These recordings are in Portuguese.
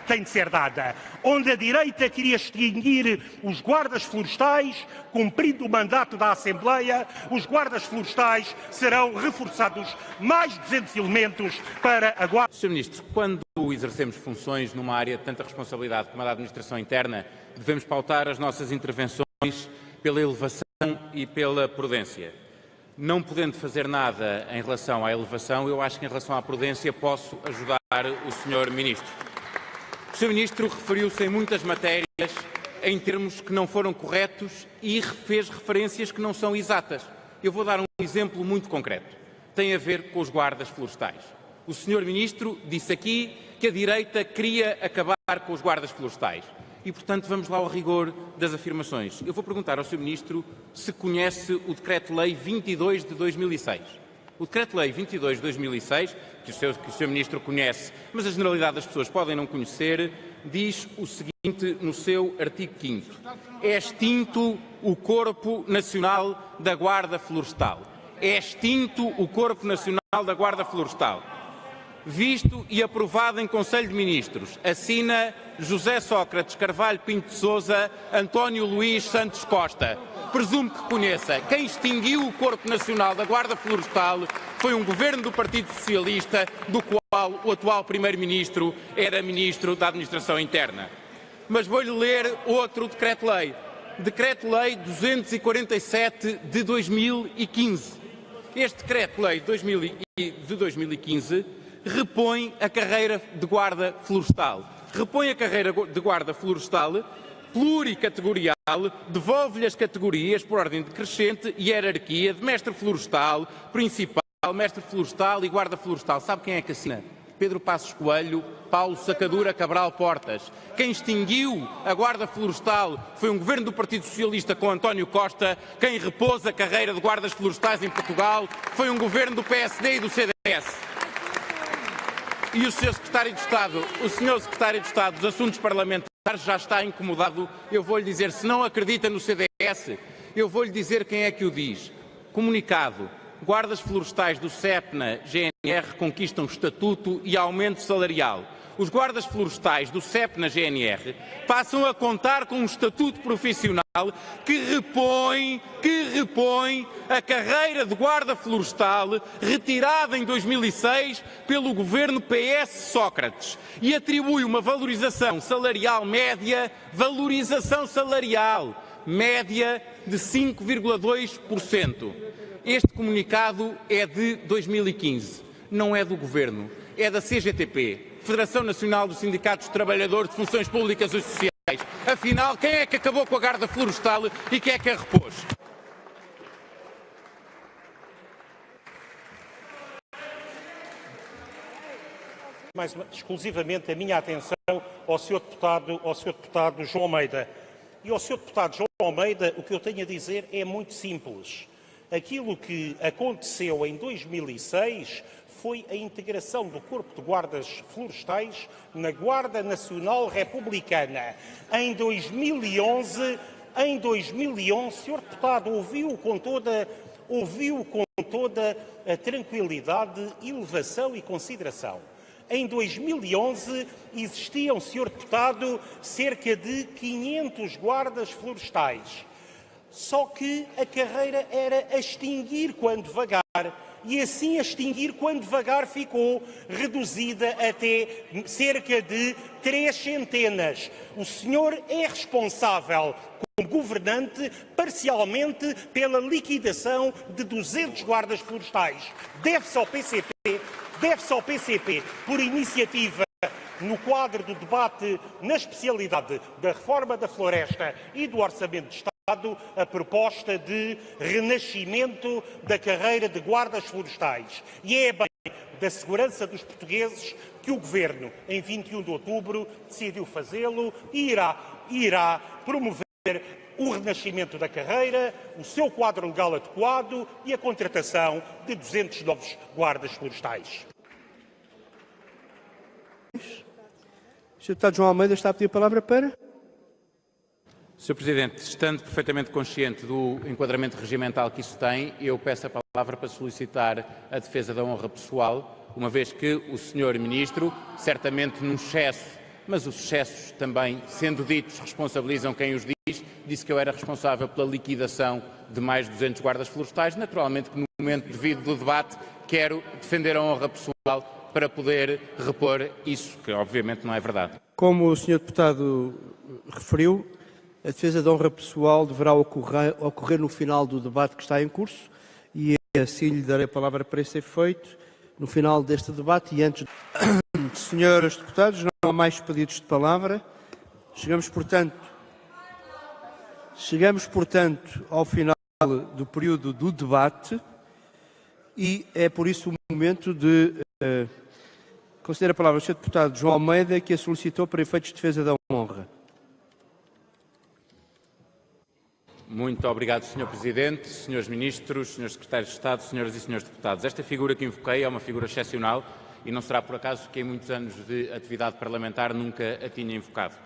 tem de ser dada. Onde a direita queria extinguir os guardas florestais, cumprindo o mandato da Assembleia, os guardas florestais serão reforçados, mais 200 elementos para a Guarda. Sr. Ministro, quando exercemos funções numa área de tanta responsabilidade como a da administração interna, devemos pautar as nossas intervenções pela elevação e pela prudência. Não podendo fazer nada em relação à elevação, eu acho que em relação à prudência posso ajudar o Sr. Ministro. O Sr. Ministro referiu-se em muitas matérias em termos que não foram corretos e fez referências que não são exatas. Eu vou dar um exemplo muito concreto. Tem a ver com os guardas florestais. O Sr. Ministro disse aqui que a direita queria acabar com os guardas florestais. E, portanto, vamos lá ao rigor das afirmações. Eu vou perguntar ao Sr. Ministro se conhece o Decreto-Lei 22 de 2006. O Decreto-Lei 22 de 2006, que o Sr. Ministro conhece, mas a generalidade das pessoas podem não conhecer, diz o seguinte no seu artigo 5º. É extinto o Corpo Nacional da Guarda Florestal. É extinto o Corpo Nacional da Guarda Florestal. Visto e aprovado em Conselho de Ministros. Assina José Sócrates Carvalho Pinto de Sousa, António Luís Santos Costa. Presumo que conheça. Quem extinguiu o Corpo Nacional da Guarda Florestal foi um governo do Partido Socialista, do qual o atual Primeiro-Ministro era Ministro da Administração Interna. Mas vou-lhe ler outro decreto-lei. Decreto-Lei 247 de 2015. Este decreto-lei de 2015 repõe a carreira de guarda florestal. Repõe a carreira de guarda florestal pluricategorial, devolve-lhe as categorias por ordem decrescente e hierarquia de mestre florestal, principal, mestre florestal e guarda florestal. Sabe quem é que assina? Pedro Passos Coelho, Paulo Sacadura Cabral Portas. Quem extinguiu a guarda florestal foi um governo do Partido Socialista com António Costa. Quem repôs a carreira de guardas florestais em Portugal foi um governo do PSD e do CDS. E o Sr. Secretário de Estado dos Assuntos Parlamentares já está incomodado. Eu vou-lhe dizer, se não acredita no CDS, eu vou-lhe dizer quem é que o diz. Comunicado. Guardas florestais do CEPNA-GNR conquistam estatuto e aumento salarial. Os guardas florestais do CEPNA-GNR passam a contar com um estatuto profissional que repõe a carreira de guarda florestal retirada em 2006 pelo governo PS Sócrates e atribui uma valorização salarial média de 5,2%. Este comunicado é de 2015, não é do Governo, é da CGTP, Federação Nacional dos Sindicatos de Trabalhadores de Funções Públicas e Sociais. Afinal, quem é que acabou com a guarda florestal e quem é que a repôs? Mais exclusivamente a minha atenção ao Sr. Deputado João Almeida. E ao Sr. Deputado João Almeida, o que eu tenho a dizer é muito simples. Aquilo que aconteceu em 2006 foi a integração do Corpo de Guardas Florestais na Guarda Nacional Republicana. Em 2011, Sr. Deputado, ouviu com toda a tranquilidade, elevação e consideração. Em 2011 existiam, Sr. Deputado, cerca de 500 guardas florestais. Só que a carreira era a extinguir quando devagar, e assim a extinguir quando devagar ficou reduzida até cerca de 300. O senhor é responsável, como governante, parcialmente pela liquidação de 200 guardas florestais. Deve-se ao PCP, por iniciativa no quadro do debate na especialidade da reforma da floresta e do orçamento de Estado, a proposta de renascimento da carreira de guardas florestais. E é bem da segurança dos portugueses que o Governo, em 21 de outubro, decidiu fazê-lo e irá promover o renascimento da carreira, o seu quadro legal adequado e a contratação de 200 novos guardas florestais. O Sr. Deputado João Almeida está a pedir a palavra para... Sr. Presidente, estando perfeitamente consciente do enquadramento regimental que isso tem, eu peço a palavra para solicitar a defesa da honra pessoal, uma vez que o Sr. Ministro, certamente num excesso mas os excessos também, sendo ditos, responsabilizam quem os diz. Disse que eu era responsável pela liquidação de mais de 200 guardas florestais. Naturalmente que no momento devido do debate quero defender a honra pessoal para poder repor isso, que obviamente não é verdade. Como o Sr. Deputado referiu, a defesa da honra pessoal deverá ocorrer no final do debate que está em curso e assim lhe darei a palavra para esse efeito no final deste debate. E antes, senhores deputados, não há mais pedidos de palavra. Chegamos, portanto, ao final do período do debate e é por isso o momento de conceder a palavra ao Sr. Deputado João Almeida, que a solicitou para efeitos de defesa da honra. Muito obrigado, Sr. Presidente, Srs. Ministros, Srs. Secretários de Estado, Senhoras e Srs. Deputados. Esta figura que invoquei é uma figura excepcional e não será por acaso que em muitos anos de atividade parlamentar nunca a tinha invocado.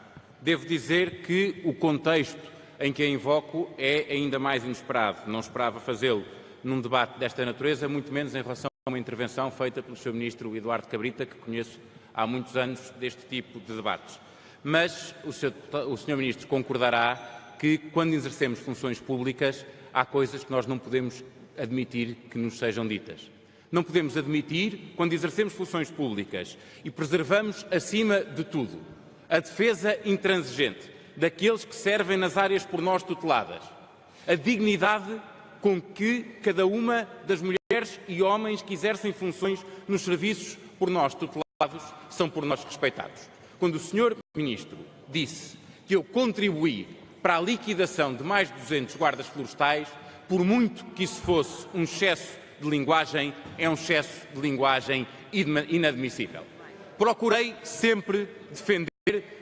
Devo dizer que o contexto em que a invoco é ainda mais inesperado. Não esperava fazê-lo num debate desta natureza, muito menos em relação a uma intervenção feita pelo Sr. Ministro Eduardo Cabrita, que conheço há muitos anos deste tipo de debates. Mas o Sr. Ministro concordará que, quando exercemos funções públicas, há coisas que nós não podemos admitir que nos sejam ditas. Não podemos admitir, quando exercemos funções públicas e preservamos, acima de tudo, a defesa intransigente daqueles que servem nas áreas por nós tuteladas, a dignidade com que cada uma das mulheres e homens que exercem funções nos serviços por nós tutelados são por nós respeitados. Quando o Sr. Ministro disse que eu contribuí para a liquidação de mais de 200 guardas florestais, por muito que isso fosse um excesso de linguagem, é um excesso de linguagem inadmissível. Procurei sempre defender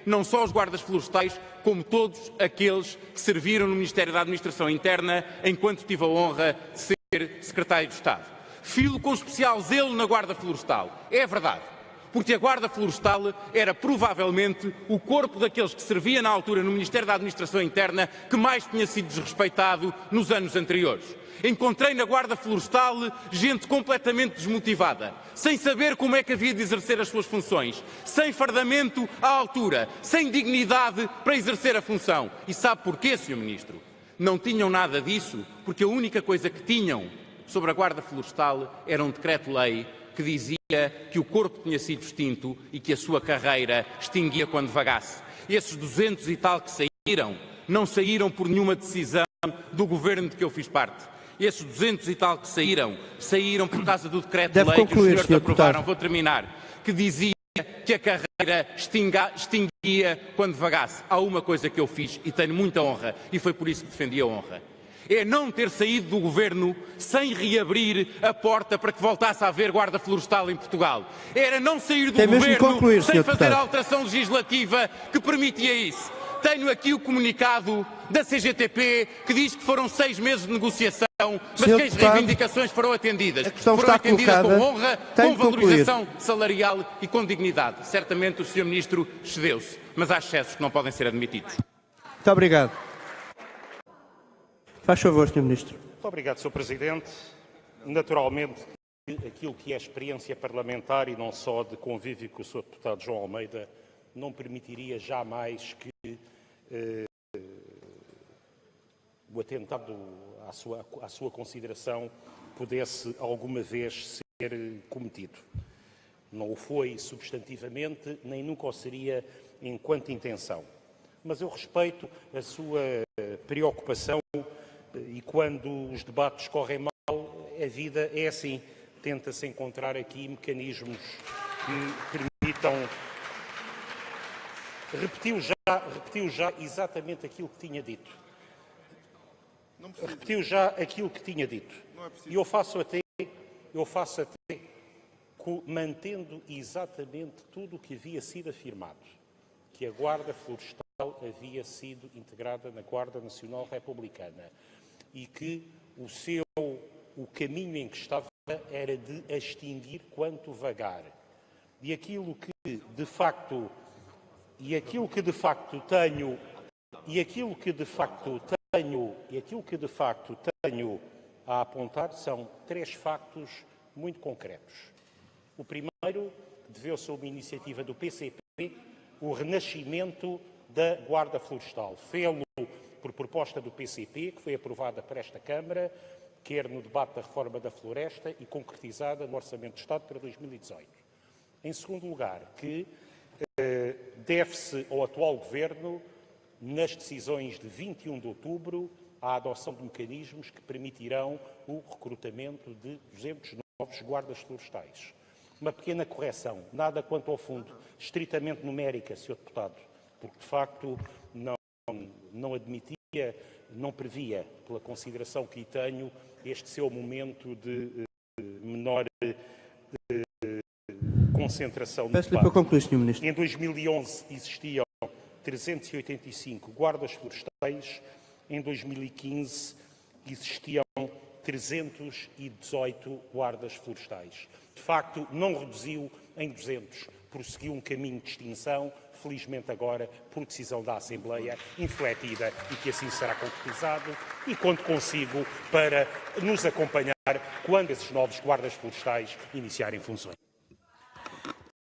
não só os guardas florestais, como todos aqueles que serviram no Ministério da Administração Interna enquanto tive a honra de ser Secretário de Estado. Filo com especial zelo na Guarda Florestal. É verdade. Porque a Guarda Florestal era provavelmente o corpo daqueles que servia na altura no Ministério da Administração Interna que mais tinha sido desrespeitado nos anos anteriores. Encontrei na Guarda Florestal gente completamente desmotivada, sem saber como é que havia de exercer as suas funções, sem fardamento à altura, sem dignidade para exercer a função. E sabe porquê, Sr. Ministro? Não tinham nada disso, porque a única coisa que tinham sobre a Guarda Florestal era um decreto-lei que dizia que o corpo tinha sido extinto e que a sua carreira extinguia quando vagasse. E esses 200 e tal que saíram, não saíram por nenhuma decisão do governo de que eu fiz parte. Esses 200 e tal que saíram por causa do decreto-lei que os senhores aprovaram, vou terminar, que dizia que a carreira extinguia quando vagasse. Há uma coisa que eu fiz e tenho muita honra, e foi por isso que defendi a honra. É não ter saído do governo sem reabrir a porta para que voltasse a haver guarda florestal em Portugal. Era não sair do governo sem fazer a alteração legislativa que permitia isso. Tenho aqui o comunicado da CGTP que diz que foram 6 meses de negociação, mas que as reivindicações foram atendidas. Foram atendidas com honra, com valorização salarial e com dignidade. Certamente o Sr. Ministro cedeu-se, mas há excessos que não podem ser admitidos. Muito obrigado. Faz favor, Sr. Ministro. Muito obrigado, Sr. Presidente. Naturalmente, aquilo que é a experiência parlamentar e não só de convívio com o Sr. Deputado João Almeida não permitiria jamais que o atentado à sua consideração pudesse alguma vez ser cometido. Não o foi substantivamente, nem nunca o seria enquanto intenção. Mas eu respeito a sua preocupação e quando os debates correm mal, a vida é assim. Tenta-se encontrar aqui mecanismos que permitam... Repetiu já exatamente aquilo que tinha dito. Repetiu já aquilo que tinha dito. E eu faço até mantendo exatamente tudo o que havia sido afirmado. Que a Guarda Florestal havia sido integrada na Guarda Nacional Republicana e que o caminho em que estava era de a extinguir quanto vagar. E aquilo que de facto tenho a apontar são 3 factos muito concretos. O primeiro deveu-se a uma iniciativa do PCP o renascimento da Guarda Florestal. Fê-lo por proposta do PCP, que foi aprovada por esta Câmara, quer no debate da reforma da floresta e concretizada no Orçamento de Estado para 2018. Em segundo lugar, que deve-se ao atual Governo, nas decisões de 21 de outubro, a adoção de mecanismos que permitirão o recrutamento de 200 novos guardas florestais. Uma pequena correção, nada quanto ao fundo, estritamente numérica, Sr. Deputado, porque de facto não admitia, não previa, pela consideração que lhe tenho, este seu momento de menor concentração no debate. Peço-lhe para concluir, Sr. Ministro. Em 2011 existiam 385 guardas florestais, em 2015 existiam 318 guardas florestais. De facto, não reduziu em 200, prosseguiu um caminho de extinção, felizmente agora, por decisão da Assembleia, infletida e que assim será concretizado, e conto consigo para nos acompanhar quando esses novos guardas florestais iniciarem funções.